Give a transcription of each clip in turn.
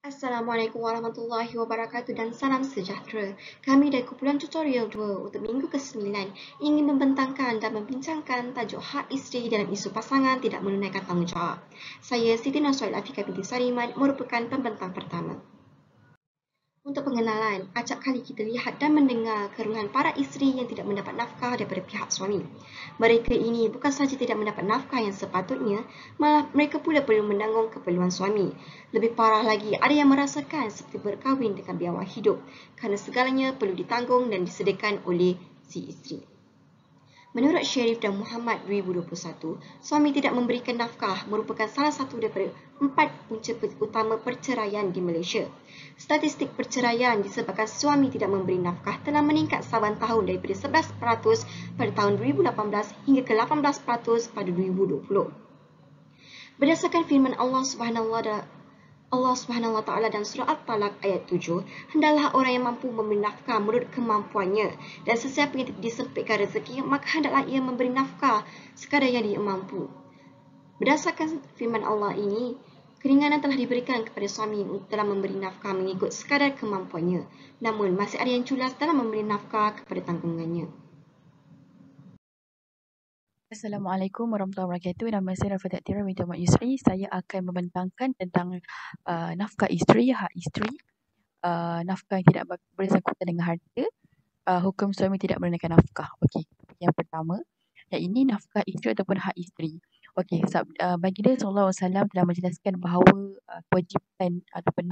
Assalamualaikum warahmatullahi wabarakatuh dan salam sejahtera. Kami dari kumpulan tutorial 2 untuk minggu ke-9 ingin membentangkan dan membincangkan tajuk hak isteri dalam isu pasangan tidak menunaikan tanggungjawab. Saya Siti Nasrul Afika binti Sariman merupakan pembentang pertama. Untuk pengenalan, acap kali kita lihat dan mendengar keluhan para isteri yang tidak mendapat nafkah daripada pihak suami. Mereka ini bukan sahaja tidak mendapat nafkah yang sepatutnya, malah mereka pula perlu menanggung keperluan suami. Lebih parah lagi, ada yang merasakan seperti berkahwin dengan biawak hidup kerana segalanya perlu ditanggung dan disediakan oleh si isteri. Menurut Sherif dan Muhammad 2021, suami tidak memberikan nafkah merupakan salah satu daripada 4 punca utama perceraian di Malaysia. Statistik perceraian disebabkan suami tidak memberi nafkah telah meningkat saban tahun daripada 11% pada tahun 2018 hingga ke 18% pada 2020. Berdasarkan firman Allah Subhanahu Wa Taala dalam surah At-Talaq ayat 7, hendaklah orang yang mampu memberi nafkah menurut kemampuannya, dan sesiapa yang disempitkan rezeki, maka hendaklah ia memberi nafkah sekadar yang dia mampu. Berdasarkan firman Allah ini, keringanan telah diberikan kepada suami dalam memberi nafkah mengikut sekadar kemampuannya, namun masih ada yang culas dalam memberi nafkah kepada tanggungannya. Assalamualaikum warahmatullahi wabarakatuh. Nama saya Rafadat Tira binti Ahmad Yusri. Saya akan membentangkan tentang nafkah isteri, hak isteri, nafkah yang tidak bersangkutan dengan harta, hukum suami tidak menunaikan nafkah. Okey, yang pertama, yang ini nafkah isteri ataupun hak isteri. Okey, baginda sallallahu alaihi wasallam telah menjelaskan bahawa kewajipan ataupun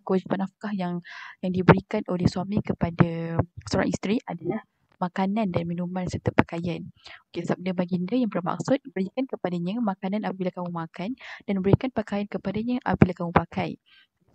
kewajipan nafkah yang diberikan oleh suami kepada seorang isteri adalah makanan dan minuman serta pakaian. Okey, sabda baginda yang bermaksud berikan kepadanya makanan apabila kamu makan dan berikan pakaian kepadanya apabila kamu pakai.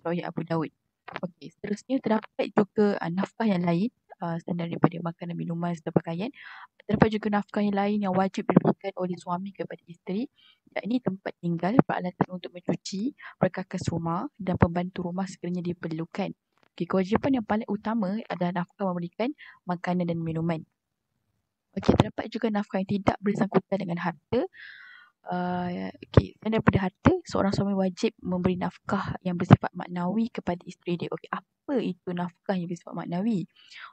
Riwayat Abu Daud. Okey, seterusnya terdapat juga nafkah yang lain selain daripada makanan, minuman serta pakaian. Terdapat juga nafkah yang lain yang wajib diberikan oleh suami kepada isteri, yakni tempat tinggal, peralatan untuk mencuci, perkakas rumah dan pembantu rumah sekiranya diperlukan. Okey, kewajipan yang paling utama adalah nafkah memberikan makanan dan minuman. Okey, terdapat juga nafkah yang tidak bersangkutan dengan harta. Okey, selain daripada harta, seorang suami wajib memberi nafkah yang bersifat maknawi kepada isteri dia. Okey, apa itu nafkah yang bersifat maknawi?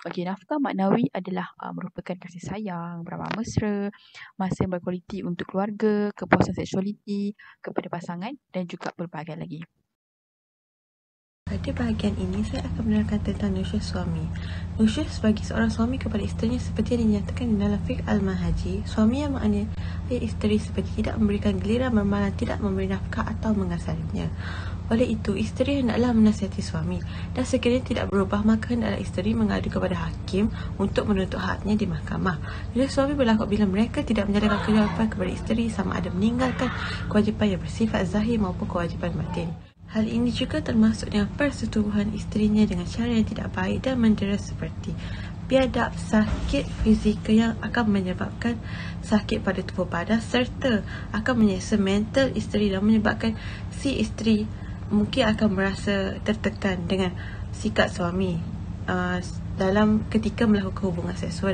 Okey, nafkah maknawi adalah merupakan kasih sayang, beramah mesra, masa yang berkualiti untuk keluarga, kepuasan seksualiti kepada pasangan dan juga berbagai lagi. Pada bahagian ini, saya akan menerangkan tentang nusyuz suami. Nusyuz bagi seorang suami kepada isterinya seperti yang dinyatakan dalam fiqh al-Manhaji, suami yang menganiaya isteri seperti tidak memberikan giliran bermalam, tidak memberi nafkah atau mengasarinya. Oleh itu, isteri hendaklah menasihati suami, dan sekiranya tidak berubah, maka hendaklah isteri mengadu kepada hakim untuk menuntut haknya di mahkamah. Bila suami berlaku bila mereka tidak menjalankan kewajipan kepada isteri, sama ada meninggalkan kewajipan yang bersifat zahir maupun kewajipan batin. Hal ini juga termasuk dengan persetubuhan isterinya dengan cara yang tidak baik dan mendera seperti biadab, sakit fizikal yang akan menyebabkan sakit pada tubuh badan serta akan menyiksa mental isteri dan menyebabkan si isteri mungkin akan merasa tertekan dengan sikap suami dalam ketika melakukan hubungan seksual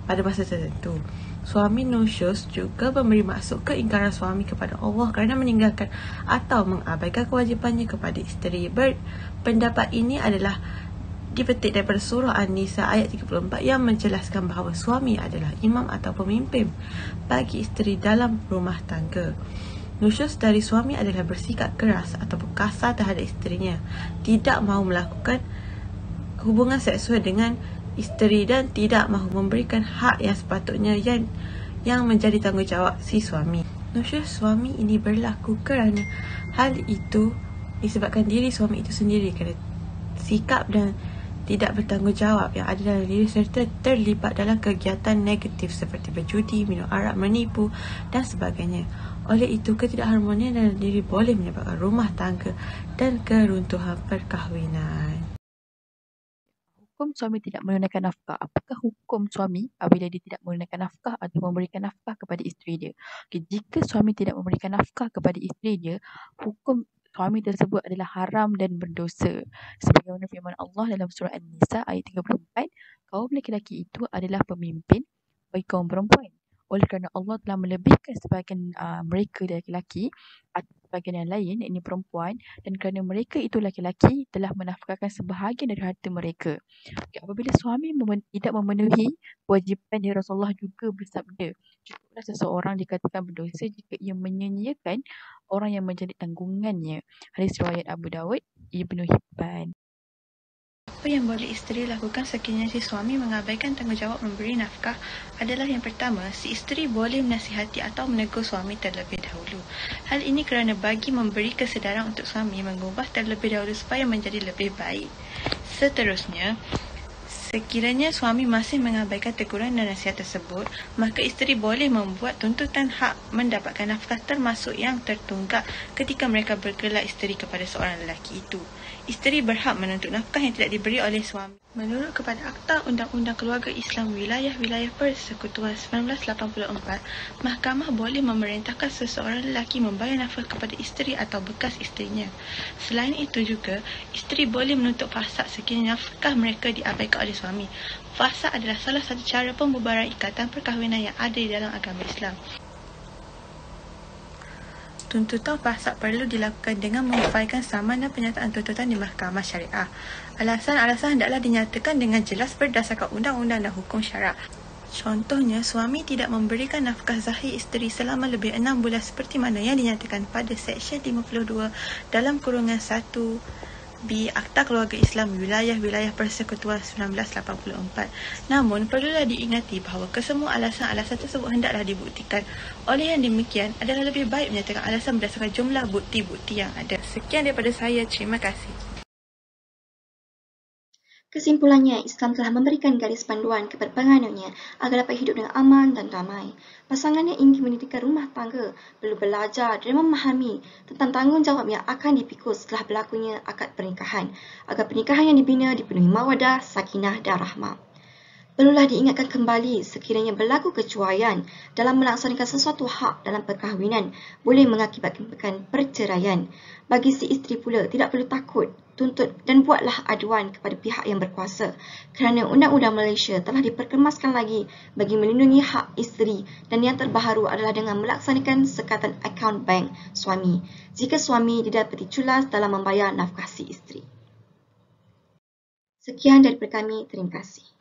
pada masa tertentu. Suami nusyuz juga memberi maksud keingkaran suami kepada Allah kerana meninggalkan atau mengabaikan kewajipannya kepada isteri. Pendapat ini adalah dipetik daripada surah An-Nisa ayat 34 yang menjelaskan bahawa suami adalah imam atau pemimpin bagi isteri dalam rumah tangga. Nusyuz dari suami adalah bersikap keras atau kasar terhadap isterinya, tidak mahu melakukan hubungan seksual dengan isteri dan tidak mahu memberikan hak yang sepatutnya yang menjadi tanggungjawab si suami. Nusyuz suami ini berlaku kerana hal itu disebabkan diri suami itu sendiri kerana sikap dan tidak bertanggungjawab yang ada dalam diri serta terlibat dalam kegiatan negatif seperti berjudi, minum arak, menipu dan sebagainya. Oleh itu, ketidakharmonian dalam diri boleh menyebabkan rumah tangga dan keruntuhan perkahwinan. Hukum suami tidak menunaikan nafkah. Apakah hukum suami apabila dia tidak menunaikan nafkah atau memberikan nafkah kepada isteri dia? Okay, jika suami tidak memberikan nafkah kepada isteri dia, hukum suami tersebut adalah haram dan berdosa. Sebagaimana firman Allah dalam surah An-Nisa ayat 34, kaum lelaki itu adalah pemimpin bagi kaum perempuan. Oleh kerana Allah telah melebihkan sebahagian mereka dari lelaki sebahagian yang lain, yakni perempuan, dan kerana mereka itu laki-laki telah menafkahkan sebahagian dari harta mereka. Apabila suami tidak memenuhi kewajipan dia, Rasulullah juga bersabda, cukuplah seseorang dikatakan berdosa jika ia menyia-nyiakan orang yang menjadi tanggungannya. Hadis riwayat Abu Dawud, Ibnu Hibban. Apa yang boleh isteri lakukan sekiranya si suami mengabaikan tanggungjawab memberi nafkah adalah yang pertama, si isteri boleh menasihati atau menegur suami terlebih dahulu. Hal ini kerana bagi memberi kesedaran untuk suami mengubah terlebih dahulu supaya menjadi lebih baik. Seterusnya, sekiranya suami masih mengabaikan teguran dan nasihat tersebut, maka isteri boleh membuat tuntutan hak mendapatkan nafkah termasuk yang tertunggak ketika mereka bergelar isteri kepada seorang lelaki itu. Isteri berhak menuntut nafkah yang tidak diberi oleh suami. Menurut kepada Akta Undang-Undang Keluarga Islam Wilayah-Wilayah Persekutuan 1984, mahkamah boleh memerintahkan seseorang lelaki membayar nafkah kepada isteri atau bekas isterinya. Selain itu juga, isteri boleh menuntut fasaq sekiranya nafkah mereka diabaikan oleh suami. Fasaq adalah salah satu cara pembubaran ikatan perkahwinan yang ada di dalam agama Islam. Tuntutan fasaq perlu dilakukan dengan mengupayakan samanan penyataan tuntutan di mahkamah syariah. Alasan-alasan hendaklah dinyatakan dengan jelas berdasarkan undang-undang dan hukum syarak. Contohnya, suami tidak memberikan nafkah zahir isteri selama lebih 6 bulan seperti mana yang dinyatakan pada Seksyen 52 dalam kurungan 1B Akta Keluarga Islam Wilayah-Wilayah Persekutuan 1984. Namun, perlulah diingati bahawa kesemua alasan-alasan tersebut hendaklah dibuktikan. Oleh yang demikian, adalah lebih baik menyatakan alasan berdasarkan jumlah bukti-bukti yang ada. Sekian daripada saya. Terima kasih. Kesimpulannya, Islam telah memberikan garis panduan kepada penganutnya agar dapat hidup dengan aman dan damai. Pasangan yang ingin mendirikan rumah tangga perlu belajar dan memahami tentang tanggungjawab yang akan dipikul setelah berlakunya akad pernikahan, agar pernikahan yang dibina dipenuhi mawadah, sakinah dan rahmah. Perlulah diingatkan kembali sekiranya berlaku kecuaian dalam melaksanakan sesuatu hak dalam perkahwinan boleh mengakibatkan perceraian. Bagi si isteri pula tidak perlu takut, tuntut dan buatlah aduan kepada pihak yang berkuasa kerana Undang-Undang Malaysia telah diperkemaskan lagi bagi melindungi hak isteri, dan yang terbaharu adalah dengan melaksanakan sekatan akaun bank suami jika suami didapati culas dalam membayar nafkah si isteri. Sekian daripada kami, terima kasih.